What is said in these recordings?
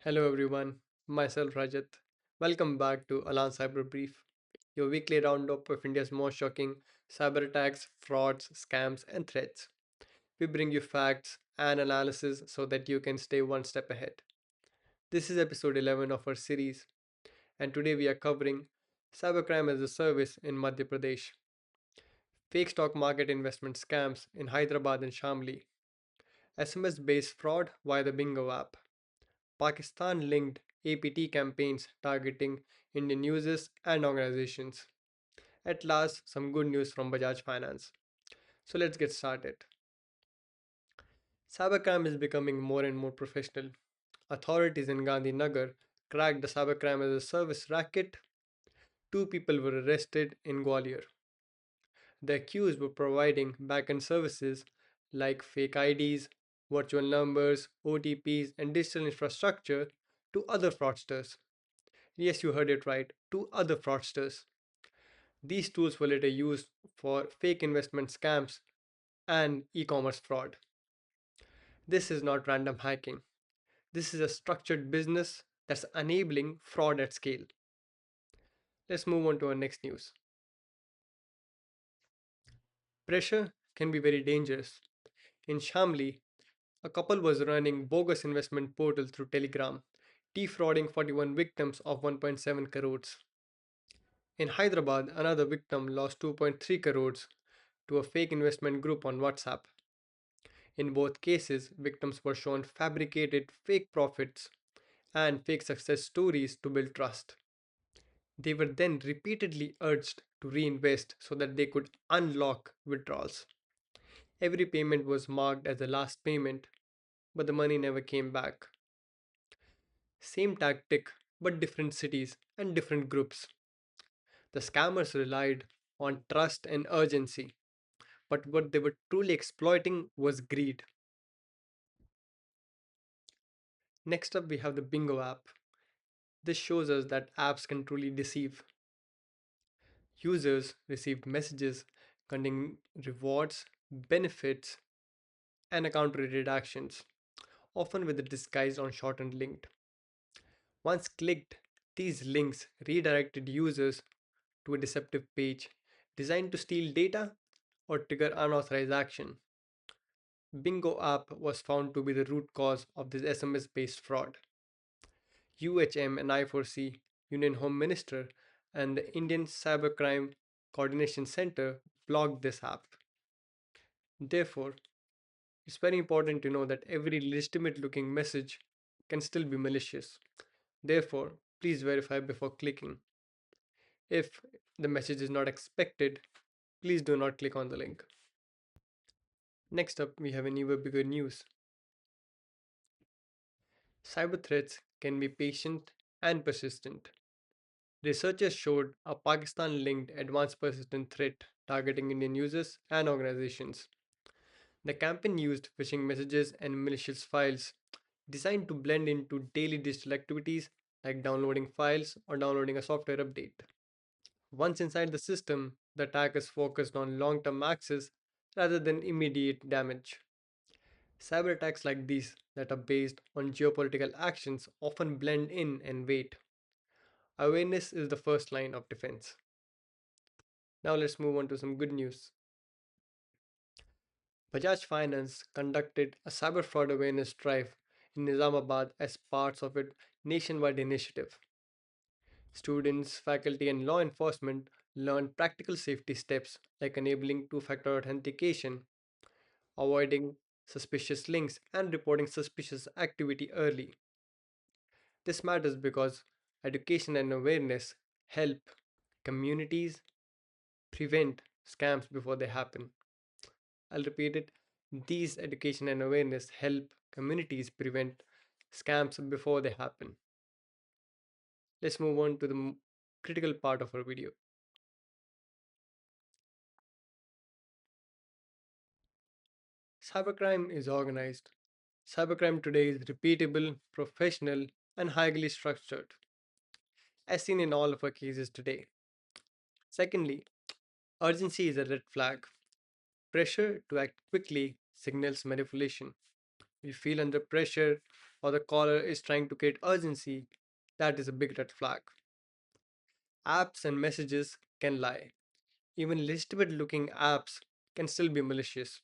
Hello everyone, myself Rajat. Welcome back to Olhans Cyber Brief, your weekly roundup of India's most shocking cyber attacks, frauds, scams, and threats. We bring you facts and analysis so that you can stay one step ahead. This is episode 11 of our series, and today we are covering Cybercrime-as-a-Service in Madhya Pradesh, fake stock market investment scams in Hyderabad and Shamli, SMS based fraud via the Bingo app, Pakistan-linked APT campaigns targeting Indian users and organizations. At last, some good news from Bajaj Finance. So let's get started. Cybercrime is becoming more and more professional. Authorities in Gandhinagar cracked the cybercrime-as-a-service racket. Two people were arrested in Gwalior. The accused were providing backend services like fake IDs, virtual numbers, OTPs, and digital infrastructure to other fraudsters. Yes, you heard it right, to other fraudsters. These tools were later used for fake investment scams and e commerce fraud. This is not random hacking. This is a structured business that's enabling fraud at scale. Let's move on to our next news. Pressure can be very dangerous. In Shamli, a couple was running bogus investment portal through Telegram, defrauding 41 victims of 1.7 crores. In Hyderabad, another victim lost 2.3 crores to a fake investment group on WhatsApp. In both cases, victims were shown fabricated fake profits and fake success stories to build trust. They were then repeatedly urged to reinvest so that they could unlock withdrawals. Every payment was marked as a last payment, but the money never came back. Same tactic, but different cities and different groups. The scammers relied on trust and urgency, but what they were truly exploiting was greed. Next up, we have the Bingo app. This shows us that apps can truly deceive. Users received messages containing rewards, benefits, and account related actions, often with a disguise on shortened link. Once clicked, these links redirected users to a deceptive page designed to steal data or trigger unauthorized action. Bingo app was found to be the root cause of this SMS based fraud. UHM and I4C, Union Home Minister, and the Indian Cybercrime Coordination Center blocked this app. Therefore, it's very important to know that every legitimate looking message can still be malicious. Therefore, please verify before clicking. If the message is not expected, please do not click on the link. Next up, we have an even bigger news. Cyber threats can be patient and persistent. Researchers showed a Pakistan linked advanced persistent threat targeting Indian users and organizations. The campaign used phishing messages and malicious files designed to blend into daily digital activities like downloading files or downloading a software update. Once inside the system, the attackers focused on long term access rather than immediate damage. Cyber attacks like these, that are based on geopolitical actions, often blend in and wait. Awareness is the first line of defense. Now let's move on to some good news. Bajaj Finance conducted a cyber fraud awareness drive in Nizamabad as part of its nationwide initiative. Students, faculty, and law enforcement learned practical safety steps like enabling two factor authentication, avoiding suspicious links, and reporting suspicious activity early. This matters because education and awareness help communities prevent scams before they happen. I'll repeat it. These education and awareness help communities prevent scams before they happen. Let's move on to the critical part of our video. Cybercrime is organized. Cybercrime today is repeatable, professional, and highly structured, as seen in all of our cases today. Secondly, urgency is a red flag. Pressure to act quickly signals manipulation. you feel under pressure, or the caller is trying to create urgency, that is a big red flag. Apps and messages can lie. Even legitimate looking apps can still be malicious.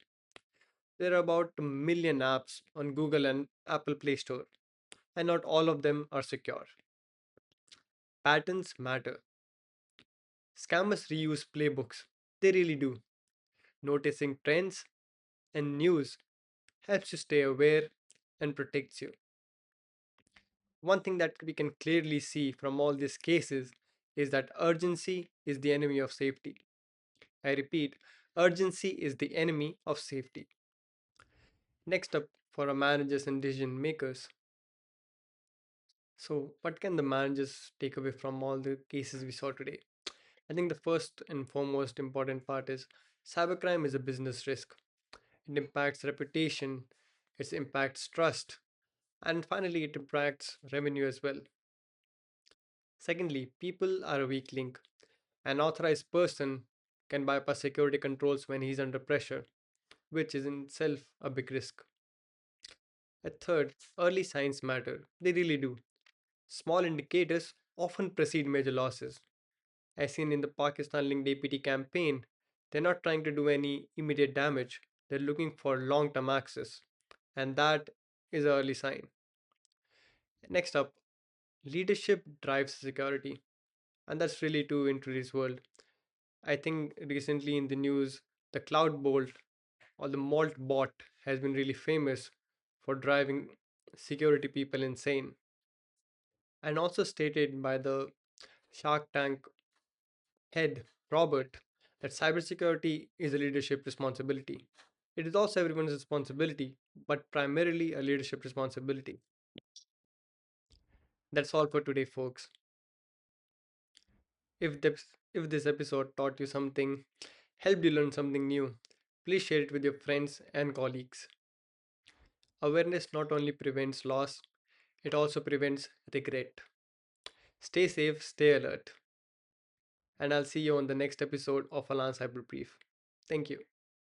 There are about a million apps on Google and Apple Play Store, and not all of them are secure. Patterns matter. Scammers reuse playbooks. They really do. Noticing trends and news helps you stay aware and protects you. One thing that we can clearly see from all these cases is that urgency is the enemy of safety. I repeat, urgency is the enemy of safety. Next up, for our managers and decision makers. So, what can the managers take away from all the cases we saw today? I think the first and foremost important part is cybercrime is a business risk. It impacts reputation, it impacts trust, and finally, it impacts revenue as well. Secondly, people are a weak link. An authorized person can bypass security controls when he's under pressure, which is in itself a big risk. At third, early signs matter. They really do. Small indicators often precede major losses. As seen in the Pakistan-linked APT campaign, they're not trying to do any immediate damage. They're looking for long-term access, and that is an early sign. Next up, leadership drives security, and that's really true in today's world. I think recently in the news, the Cloud Bolt or the Malt bot has been really famous for driving security people insane, and also stated by the Shark Tank head, Robert, that cybersecurity is a leadership responsibility. It is also everyone's responsibility, but primarily a leadership responsibility. That's all for today, folks. If this episode taught you something, helped you learn something new, please share it with your friends and colleagues. Awareness not only prevents loss, it also prevents regret. Stay safe, stay alert, and I'll see you on the next episode of Olhans Cyber Brief. Thank you.